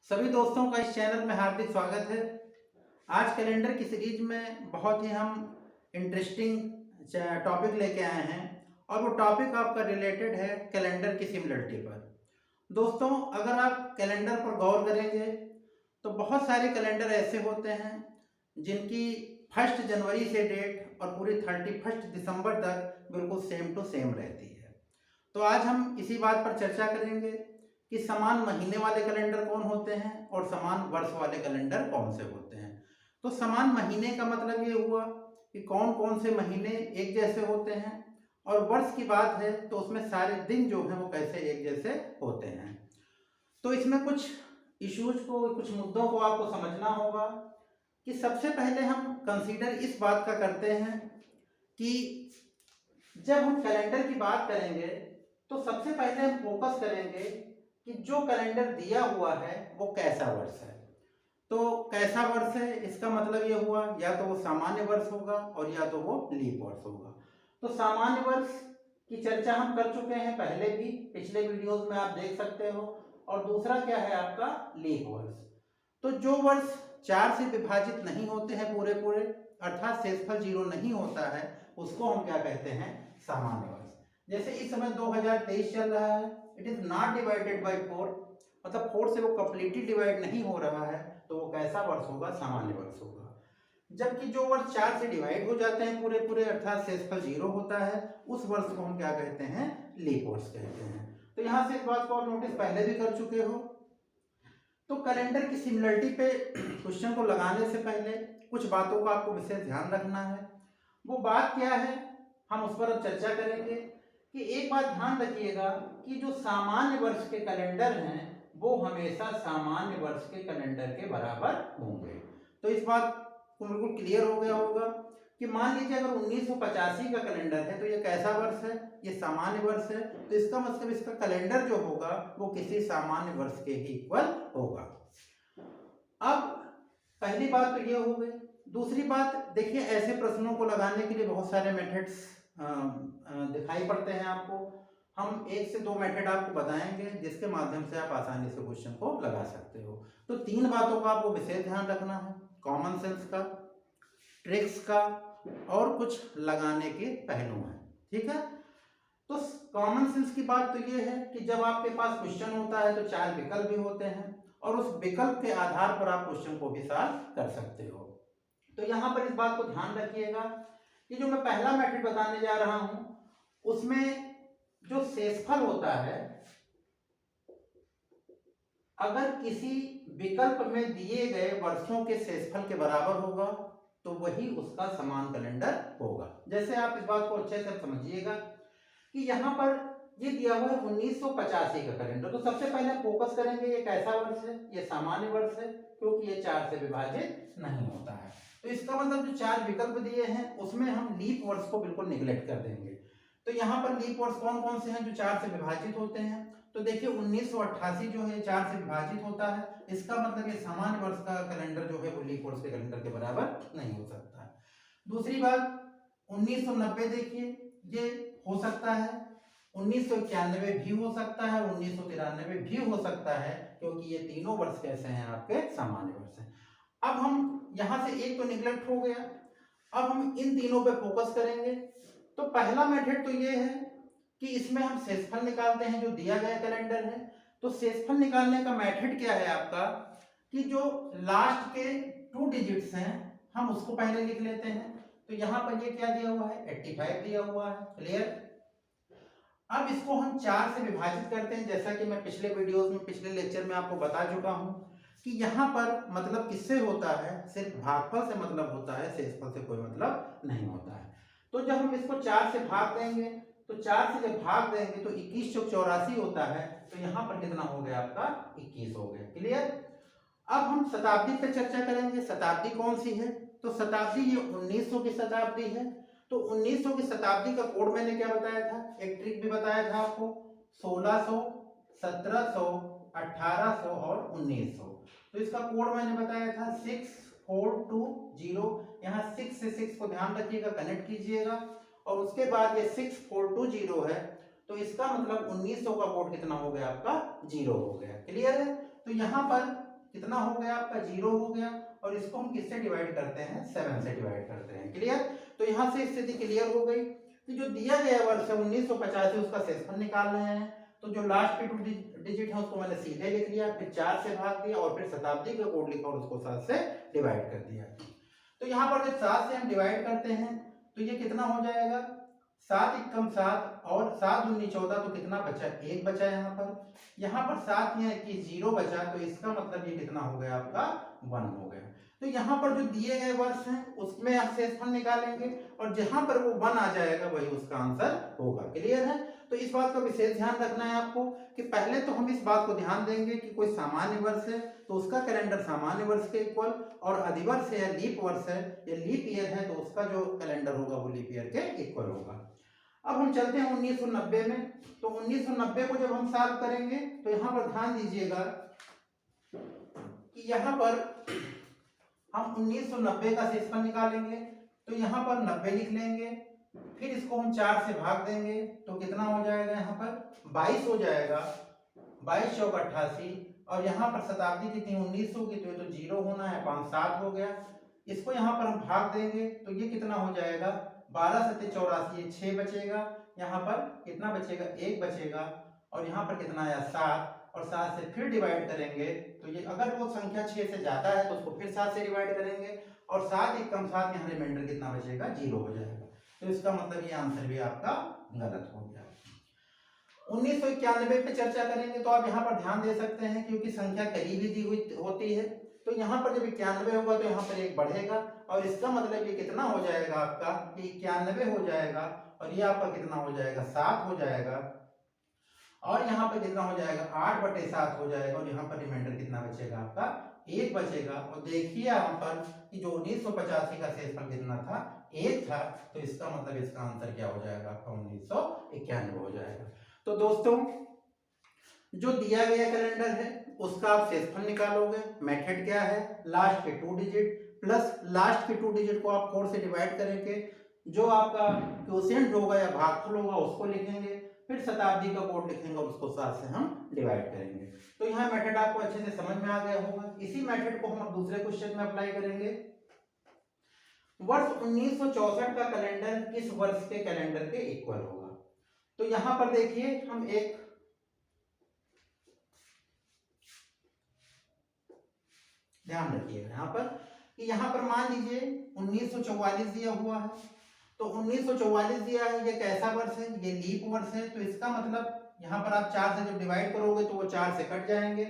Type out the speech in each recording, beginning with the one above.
सभी दोस्तों का इस चैनल में हार्दिक स्वागत है। आज कैलेंडर की सीरीज में बहुत ही हम इंटरेस्टिंग टॉपिक लेके आए हैं और वो टॉपिक आपका रिलेटेड है कैलेंडर की सिमिलरिटी पर। दोस्तों, अगर आप कैलेंडर पर गौर करेंगे तो बहुत सारे कैलेंडर ऐसे होते हैं जिनकी 1 जनवरी से डेट और पूरी 31 दिसंबर तक बिल्कुल सेम टू सेम रहती है। तो आज हम इसी बात पर चर्चा करेंगे कि समान महीने वाले कैलेंडर कौन होते हैं और समान वर्ष वाले कैलेंडर कौन से होते हैं। तो समान महीने का मतलब ये हुआ कि कौन कौन से महीने एक जैसे होते हैं, और वर्ष की बात है तो उसमें सारे दिन जो हैं वो कैसे एक जैसे होते हैं। तो इसमें कुछ इश्यूज को, कुछ मुद्दों को आपको समझना होगा कि सबसे पहले हम कंसीडर इस बात का करते हैं कि जब हम कैलेंडर की बात करेंगे तो सबसे पहले हम फोकस करेंगे कि जो कैलेंडर दिया हुआ है वो कैसा वर्ष है। तो कैसा वर्ष है, इसका मतलब ये हुआ या तो वो सामान्य वर्ष होगा और या तो वो लीप वर्ष होगा। तो सामान्य वर्ष की चर्चा हम कर चुके हैं पहले भी, पिछले वीडियोस में आप देख सकते हो। और दूसरा क्या है आपका लीप वर्ष। तो जो वर्ष 4 से विभाजित नहीं होते हैं पूरे पूरे, अर्थात शेषफल 0 नहीं होता है, उसको हम क्या कहते हैं, सामान्य वर्ष। जैसे इस समय 2023 चल रहा है, it is not divided by 4, मतलब 4 से वो कंप्लीटली डिवाइड नहीं हो रहा है, तो वो कैसा वर्ष होगा, सामान्य वर्ष होगा। जबकि जो वर्ष 4 से डिवाइड हो जाते हैं पूरे पूरे, अर्थात शेषफल 0 होता है, उस वर्ष को हम क्या कहते हैं, लीप वर्ष कहते हैं। तो यहां से इस बात को आप नोटिस पहले भी कर चुके हो। तो कैलेंडर की सिमिलरिटी पे क्वेश्चन को लगाने से पहले कुछ बातों का आपको विशेष ध्यान रखना है। वो बात क्या है, हम उस पर अब चर्चा करेंगे कि एक बात ध्यान रखिएगा कि जो सामान्य वर्ष के कैलेंडर हैं वो हमेशा सामान्य वर्ष के कैलेंडर के बराबर होंगे। तो इस बात को बिल्कुल क्लियर हो गया होगा कि मान लीजिए अगर 1985 का कैलेंडर है तो ये कैसा वर्ष है, ये सामान्य वर्ष है। तो इसका मतलब इसका कैलेंडर जो होगा वो किसी सामान्य वर्ष के ही इक्वल होगा। अब पहली बात तो ये हो गई। दूसरी बात देखिए, ऐसे प्रश्नों को लगाने के लिए बहुत सारे मेथड्स दिखाई पड़ते हैं आपको। हम 1 से 2 मेथड आपको बताएंगे जिसके माध्यम से आप आसानी से क्वेश्चन को लगा सकते हो। तो 3 बातों का आपको विशेष ध्यान रखना है, कॉमन सेंस का, ट्रिक्स का और कुछ लगाने के पहलू हैं, ठीक है। तो कॉमन सेंस की बात तो ये है कि जब आपके पास क्वेश्चन होता है तो 4 विकल्प भी होते हैं और उस विकल्प के आधार पर आप क्वेश्चन को भी सॉल्व कर सकते हो। तो यहां पर इस बात को ध्यान रखिएगा कि जो मैं पहला मेथड बताने जा रहा हूं उसमें जो शेषफल होता है, अगर किसी विकल्प में दिए गए वर्षों के शेषफल के बराबर होगा तो वही उसका समान कैलेंडर होगा। जैसे आप इस बात को अच्छे से समझिएगा कि यहाँ पर ये दिया हुआ है 1985 का कैलेंडर। तो सबसे पहले फोकस करेंगे ये कैसा वर्ष है, ये सामान्य वर्ष है क्योंकि ये 4 से विभाजित नहीं होता है। तो इसका मतलब जो 4 विकल्प दिए हैं उसमें हम लीप वर्ष को बिल्कुल निगलेक्ट कर देंगे। तो यहाँ पर लीप वर्ष कौन कौन से हैं जो 4 से विभाजित होते हैं। तो देखिए 1988 जो है 4 से विभाजित होता है, इसका मतलब ये सामान्य वर्ष का कैलेंडर जो है वो लीप वर्ष के कैलेंडर के बराबर नहीं हो सकता है। दूसरी बात 1990 देखिए, ये हो सकता है। 1991 भी हो सकता है, 1993 भी हो सकता है, क्योंकि ये तीनों वर्ष कैसे हैं, आपके सामान्य वर्ष हैं। अब हम यहां से एक तो निगलेक्ट हो गया, अब हम इन तीनों पे फोकस करेंगे। तो पहला मेथड तो ये है कि इसमें हम शेषफल निकालते हैं जो दिया गया कैलेंडर है। तो शेषफल निकालने का मेथड क्या है आपका कि जो लास्ट के 2 डिजिट्स हैं हम उसको पहले लिख लेते हैं। तो यहां पर ये क्या दिया हुआ है, 85 दिया हुआ है, क्लियर। अब इसको हम 4 से विभाजित करते हैं, जैसा कि मैं पिछले वीडियोस में, पिछले लेक्चर में आपको बता चुका हूं कि यहाँ पर मतलब किससे होता है, सिर्फ भागफल से मतलब होता है, शेषफल से कोई मतलब नहीं होता है। तो जब हम इसको 4 से भाग देंगे तो 4 से जब भाग देंगे तो 21 चौक 84 होता है। तो यहाँ पर कितना हो गया आपका, 21 हो गया, क्लियर। अब हम शताब्दी पे चर्चा करेंगे। शताब्दी कौन सी है, तो शताब्दी ये 1900 की शताब्दी है। तो 1900 की शताब्दी का कोड मैंने क्या बताया था, एक ट्रिक भी बताया था आपको, 1600, 1700, 1800 और 1900। तो इसका कोड मैंने बताया था 6420। यहाँ 6 से 6 को ध्यान रखिएगा, कनेक्ट कीजिएगा और उसके बाद ये 6420 है। तो इसका मतलब 1900 का कोड कितना हो गया आपका, 0 हो गया, क्लियर है। तो यहाँ पर कितना हो गया आपका 0 हो गया, और इसको हम किससे डिवाइड करते हैं 7 से डिवाइड करते हैं। क्लियर। तो यहाँ से स्थिति क्लियर हो गई कि जो दिया गया वर्ष है 1985 उसका शेषफल निकाल रहे हैं। तो जो लास्ट के 2 डिजिट है उसको मैंने सीधे लिख लिया, फिर 4 से भाग दिया और फिर शताब्दी का कोड लिखा और उसको 7 से डिवाइड कर दिया। तो यहाँ पर जब 7 से हम डिवाइड करते हैं तो ये कितना हो जाएगा 7 एकम 7 और 7 दूनी 14, तो कितना बचा 1 बचा यहाँ पर 7 या 21 0 बचा, तो इसका मतलब ये कितना हो गया आपका 1 हो गया। तो यहाँ पर जो दिए गए वर्ष हैं उसमें आप शेषफल निकालेंगे और जहां पर वो 1 आ जाएगा वही उसका आंसर होगा। क्लियर है। तो इस बात का विशेष ध्यान रखना है आपको कि पहले तो हम इस बात को ध्यान देंगे कि कोई सामान्य वर्ष है तो उसका कैलेंडर सामान्य वर्ष के इक्वल, और अधिवर्ष है या लीप वर्ष है या लीप ईयर है तो उसका जो कैलेंडर होगा वो लीप ईयर के इक्वल होगा। अब हम चलते हैं 1990 में। तो 1990 को जब हम सॉल्व करेंगे तो यहाँ पर ध्यान दीजिएगा कि यहाँ पर हम 1990 का शेषफल निकालेंगे। तो यहाँ पर 90 लिख लेंगे, फिर इसको हम 4 से भाग देंगे तो कितना हो जाएगा यहाँ पर 22 हो जाएगा, 22 चौक 88, और यहाँ पर शताब्दी कितनी 1900 की, तो ये तो 0 होना है, 5 7 हो गया। इसको यहाँ पर हम भाग देंगे तो ये कितना हो जाएगा 12 7 84, ये 6 बचेगा, यहाँ पर कितना बचेगा 1 बचेगा, और यहाँ पर कितना आया 7, और 7 से फिर डिवाइड करेंगे तो ये अगर वो संख्या 6 से ज्यादा है तो उसको फिर 7 से डिवाइड करेंगे, और 7 एकम 7 यहाँ रिमाइंडर कितना बचेगा 0 हो जाएगा। तो इसका मतलब ये आंसर भी आपका गलत हो गया। 1991 पे चर्चा करेंगे तो आप यहाँ पर ध्यान दे सकते हैं क्योंकि संख्या करीबी दी हुई होती है, तो यहाँ पर जब 91 होगा तो यहाँ पर 1 बढ़ेगा, और इसका मतलब ये कितना हो जाएगा आपका 91 हो जाएगा, और ये आपका कितना हो जाएगा 7 हो जाएगा, और यहाँ पर कितना हो जाएगा 8/7 हो जाएगा, और यहाँ पर रिमाइंडर कितना बचेगा आपका 1 बचेगा। और देखिए यहाँ पर कि जो 1985 का शेषफल कितना था 1 था, तो इसका मतलब इसका आंसर क्या हो जाएगा आपका 1991 हो जाएगा। तो दोस्तों जो दिया गया कैलेंडर है उसका आप शेषफल निकालोगे। मेथड क्या है, लास्ट के 2 डिजिट प्लस लास्ट के 2 डिजिट को आप 4 से डिवाइड करेंगे, जो आपका क्वोशिएंट होगा या भागफल होगा उसको लिखेंगे, फिर शताब्दी का कोड लिखेंगे और उसको 7 से हम डिवाइड करेंगे। तो यहाँ मेथड आपको अच्छे से समझ में आ गया होगा। इसी मेथड को हम दूसरे क्वेश्चन में अप्लाई करेंगे। वर्ष 1964 का कैलेंडर किस वर्ष के कैलेंडर के इक्वल होगा। तो यहाँ पर देखिए हम एक ध्यान रखिएगा यहाँ पर कि यहाँ पर मान लीजिए 1944 दिया हुआ है, तो 1944 दिया है, ये कैसा वर्ष है, ये लीप वर्ष है, तो इसका मतलब यहाँ पर आप 4 से जब डिवाइड करोगे तो वो 4 से कट जाएंगे।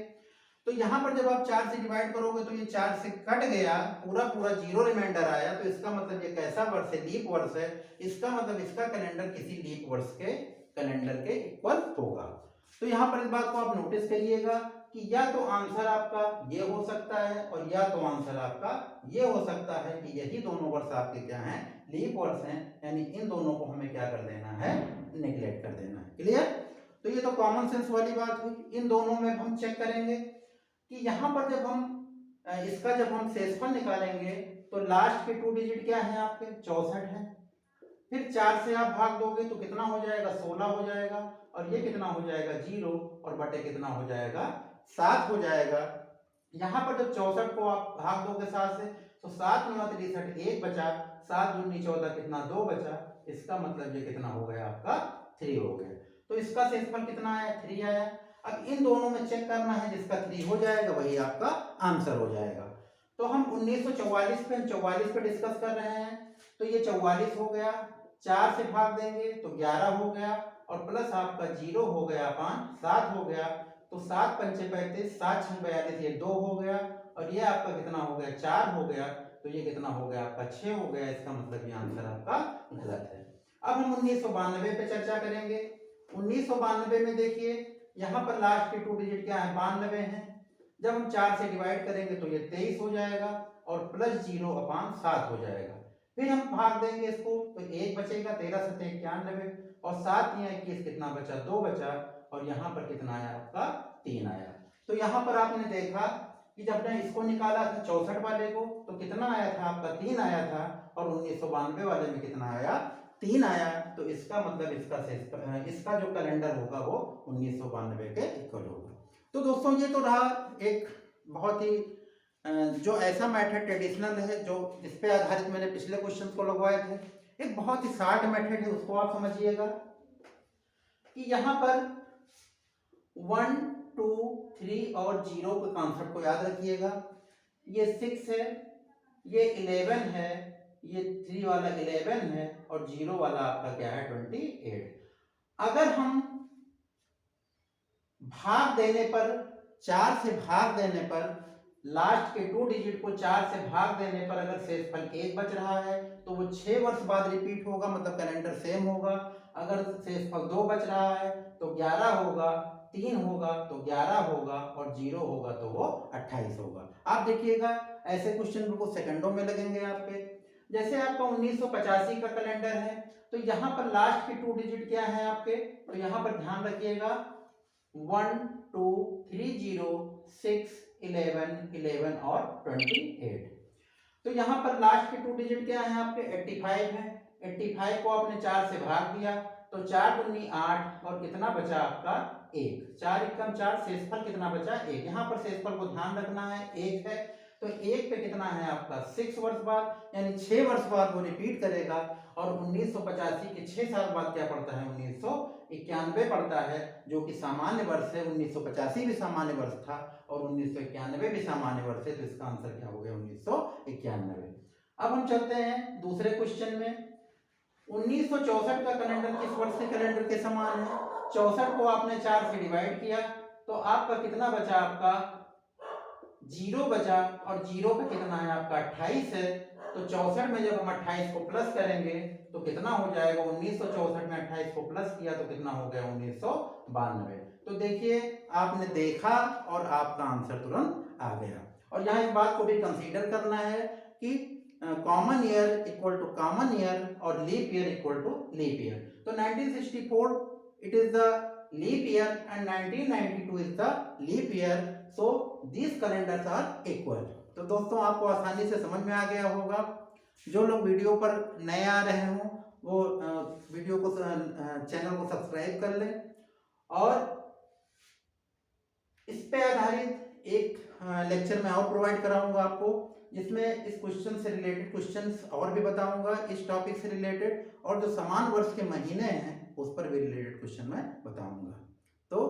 तो यहाँ पर जब आप 4 से डिवाइड करोगे तो ये 4 से कट गया, पूरा 0 रिमाइंडर आया, तो इसका मतलब ये कैसा वर्ष है, लीप वर्ष है। इसका मतलब इसका कैलेंडर किसी लीप वर्ष के कैलेंडर के इक्वल होगा। तो यहाँ पर इस बात को आप नोटिस करिएगा कि या तो आंसर आपका ये हो सकता है और या तो आंसर आपका ये हो सकता है कि यही दोनों वर्ष आपके क्या हैं, लीप वर्ष हैं, यानी इन दोनों को हमें क्या कर देना है, नेग्लेक्ट कर देना है। क्लियर। तो ये तो कॉमन सेंस वाली बात हुई। इन दोनों में हम चेक करेंगे कि यहाँ पर जब हम इसका जब हम शेषफल निकालेंगे तो लास्ट के 2 डिजिट क्या है आपके 64 है, फिर 4 से आप भाग दोगे तो कितना हो जाएगा 16 हो जाएगा, और ये कितना हो जाएगा 0, और बटे कितना हो जाएगा 7 हो जाएगा। यहाँ पर जब 64 को आप भाग दोगे 7 से तो 7 9 63 1 बचा, 7 दूनी 14 कितना 2 बचा, इसका मतलब ये कितना हो गया आपका 3 हो गया। तो इसका शेषफल कितना आया 3 आया। अब इन दोनों में चेक करना है, जिसका 3 हो जाएगा वही आपका आंसर हो जाएगा। तो हम 1944 पे डिस्कस कर रहे हैं, तो ये 44 हो गया, 4 से भाग देंगे तो 11 हो गया, और प्लस आपका 0 हो गया 5 7 हो गया, तो 7 पंचे 35 7 6 42, ये 2 हो गया, और ये आपका कितना हो गया 4 हो गया, तो ये कितना हो गया आपका 6 हो गया। इसका मतलब ये आंसर आपका गलत है। अब हम 1992 पे चर्चा करेंगे। 1992 में देखिए यहाँ पर लास्ट के 2 डिजिट क्या है 92 है, जब हम 4 से डिवाइड करेंगे तो ये 23 हो जाएगा, और प्लस 0/7 हो जाएगा, फिर हम भाग देंगे इसको तो 1 बचेगा, 13 7 91, और 7 या 21 कितना बचा 2 बचा, और यहाँ पर कितना आया आपका 3 आया। तो यहाँ पर आपने देखा कि जब ने इसको निकाला था 64 वाले को तो कितना आया था आपका 3 आया था, और 1992 वाले में कितना आया 3 आया। तो इसका मतलब इसका जो कैलेंडर होगा वो 1992 के इक्वल होगा। तो दोस्तों ये तो रहा एक बहुत ही जो ऐसा मेथड ट्रेडिशनल है, जो जिस पे आधारित मैंने पिछले क्वेश्चन को लगवाए थे, एक बहुत ही शार्ट मेथड है, उसको आप समझिएगा कि यहाँ पर 1, 2, 3 और 0 के कॉन्सेप्ट को याद रखिएगा। ये 6 है, ये 11 है, ये 3 वाला 11 है और 0 वाला आपका क्या है 28। अगर हम भाग देने पर, 4 से भाग देने पर, लास्ट के 2 डिजिट को 4 से भाग देने पर अगर शेषफल 1 बच रहा है तो वो 6 वर्ष बाद रिपीट होगा, मतलब कैलेंडर सेम होगा। अगर शेषफल 2 बच रहा है तो 11 होगा, 3 होगा तो 11 होगा और 0 होगा तो वो 28 होगा। आप देखिएगा ऐसे क्वेश्चन बिल्कुल सेकंडों में लगेंगे आपके। जैसे आपका 1985 का कैलेंडर है तो यहाँ पर लास्ट के 2 डिजिट क्या है आपके, तो यहाँ पर ध्यान रखिएगा 1, 2, 3, 0, 6, 11, 11 और 28। तो यहाँ पर लास्ट के 2 डिजिट क्या है आपके 85 है। 85 को आपने 4 से भाग दिया तो 4 दूनी 8 और कितना बचा आपका 1। 4 एकम 4, शेषफल कितना बचा 1। यहाँ पर शेषफल को ध्यान रखना है 1 है तो 1 पे कितना है आपका 6 वर्ष बाद, यानी 6 वर्ष बाद वो रिपीट करेगा। और 1985 के 6 साल बाद क्या पड़ता है 1991 पड़ता है, जो कि सामान्य वर्ष है। 1985 भी सामान्य वर्ष था और 1991 भी सामान्य वर्ष है, तो इसका आंसर क्या हो गया 1991। अब हम चलते हैं दूसरे क्वेश्चन में। 1964 का कैलेंडर किस वर्ष के कैलेंडर के समान है? 64 को आपने 4 से डिवाइड किया तो आपका कितना बचा, आपका 0 बचा और 0 पे कितना है आपका 28 है। तो 64 में जब हम 28 को प्लस करेंगे तो कितना हो जाएगा, 1964 में 28 को प्लस किया तो कितना हो गया 1992। तो देखिए आपने देखा और आपका आंसर तुरंत आ गया। और यहाँ इस बात को भी कंसीडर करना है कि common year equal to common year और leap year equal to leap year. तो 1964 it is the leap year and 1992 is the leap year, so these calendars are equal। तो दोस्तों आपको आसानी से समझ में आ गया होगा। जो लोग वीडियो पर नए आ रहे हों वो वीडियो को चैनल को सब्सक्राइब कर लें। और इस पे आधारित एक लेक्चर मैं और प्रोवाइड कराऊंगा आपको, जिसमें इस क्वेश्चन से रिलेटेड क्वेश्चंस और भी बताऊंगा, इस टॉपिक से रिलेटेड, और जो समान वर्ष के महीने हैं उस पर भी रिलेटेड क्वेश्चन मैं बताऊंगा। तो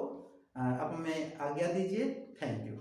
अब हमें आज्ञा दीजिए। Thank you.